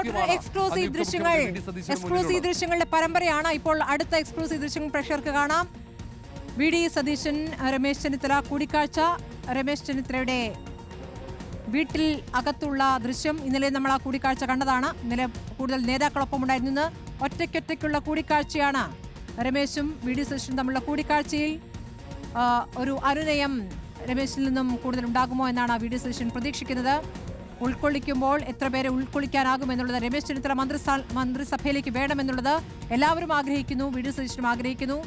Reporter exclusive ദൃശ്യങ്ങളുടെ പരമ്പരയാണ്. ഇപ്പോൾ അടുത്ത എക്സ്ക്ലൂസീവ് ദൃശ്യങ്ങൾ പ്രേക്ഷകർക്ക് കാണാം. വി.ഡി. സതീശൻ, രമേശ് ചെന്നിത്തല കൂടിക്കാഴ്ച. രമേശ് ചെന്നിത്തലയുടെ വീട്ടിൽ അകത്തുള്ള ദൃശ്യം ഇന്നലെ നമ്മൾ ആ കൂടിക്കാഴ്ച കണ്ടതാണ്. ഇന്നലെ കൂടുതൽ നേതാക്കളൊപ്പം ഉണ്ടായിരുന്നു. ഒറ്റയ്ക്കൊറ്റയ്ക്കുള്ള കൂടിക്കാഴ്ചയാണ്. രമേശും വി.ഡി. സതീശനും തമ്മിലുള്ള കൂടിക്കാഴ്ചയിൽ ഒരു അനുനയം രമേശിൽ നിന്നും കൂടുതൽ ഉണ്ടാകുമോ എന്നാണ് വി.ഡി. സതീശൻ പ്രതീക്ഷിക്കുന്നത്. ഉൾക്കൊള്ളിക്കുമ്പോൾ എത്ര പേരെ ഉൾക്കൊള്ളിക്കാനാകുമെന്നുള്ളത് രമേശ് ചെന്നിത്തല മന്ത്രിസഭയിലേക്ക് വേണമെന്നുള്ളത് എല്ലാവരും ആഗ്രഹിക്കുന്നു. വി.ഡി. സതീശനും ആഗ്രഹിക്കുന്നു,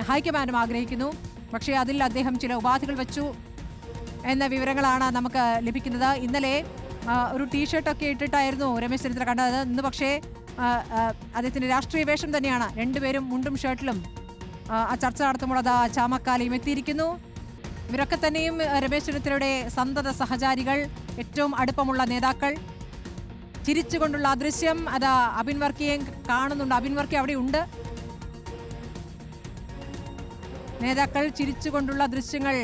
ഹൈക്കമാൻഡും ആഗ്രഹിക്കുന്നു. പക്ഷേ അതിൽ അദ്ദേഹം ചില ഉപാധികൾ വെച്ചു എന്ന വിവരങ്ങളാണ് നമുക്ക് ലഭിക്കുന്നത്. ഇന്നലെ ഒരു ടീഷർട്ടൊക്കെ ഇട്ടിട്ടായിരുന്നു രമേശ് ചെന്നിത്തല കണ്ടത്. ഇന്ന് പക്ഷേ അദ്ദേഹത്തിന്റെ രാഷ്ട്രീയ വേഷം തന്നെയാണ്. രണ്ടുപേരും മുണ്ടും ഷർട്ടിലും ആ ചർച്ച നടത്തുമ്പോൾ അത് ചാമക്കാലയും എത്തിയിരിക്കുന്നു. ഇവരൊക്കെ തന്നെയും രമേശ് ചെന്നിത്തലയുടെ സന്തത സഹചാരികൾ, ഏറ്റവും അടുപ്പമുള്ള നേതാക്കൾ. ചിരിച്ചുകൊണ്ടുള്ള ദൃശ്യം അത് അബിൻ വർക്കിയെ കാണുന്നുണ്ട്. അബിൻ വർക്കി അവിടെ ഉണ്ട്. നേതാക്കൾ ചിരിച്ചുകൊണ്ടുള്ള ദൃശ്യങ്ങൾ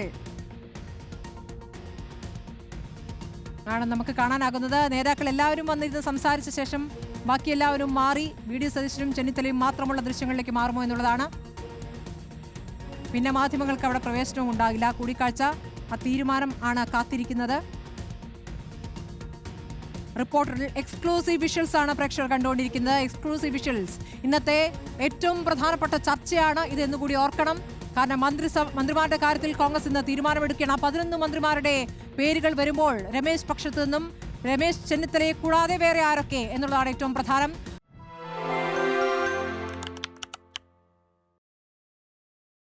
ആണ് നമുക്ക് കാണാനാകുന്നത്. നേതാക്കൾ എല്ലാവരും വന്നിരുന്ന് സംസാരിച്ച ശേഷം ബാക്കി എല്ലാവരും മാറി വി.ഡി. സതീശനും ചെന്നിത്തലയും മാത്രമുള്ള ദൃശ്യങ്ങളിലേക്ക് മാറുമോ എന്നുള്ളതാണ്. പിന്നെ മാധ്യമങ്ങൾക്ക് അവിടെ പ്രവേശനവും ഉണ്ടാകില്ല. കൂടിക്കാഴ്ച ആ തീരുമാനം ആണ് കാത്തിരിക്കുന്നത്. റിപ്പോർട്ടറിൽ എക്സ്ക്ലൂസീവ് വിഷ്വൽസ് ആണ് പ്രേക്ഷകർ കണ്ടുകൊണ്ടിരിക്കുന്നത്. Exclusive visuals. ഇന്നത്തെ ഏറ്റവും പ്രധാനപ്പെട്ട ചർച്ചയാണ് ഇത് എന്നുകൂടി ഓർക്കണം. കാരണം മന്ത്രിമാരുടെ കാര്യത്തിൽ കോൺഗ്രസ് ഇന്ന് തീരുമാനമെടുക്കുകയാണ്. 11 മന്ത്രിമാരുടെ പേരുകൾ വരുമ്പോൾ രമേശ് പക്ഷത്തു നിന്നും രമേശ് ചെന്നിത്തലയെ കൂടാതെ വേറെ ആരൊക്കെ എന്നുള്ളതാണ് ഏറ്റവും പ്രധാനം.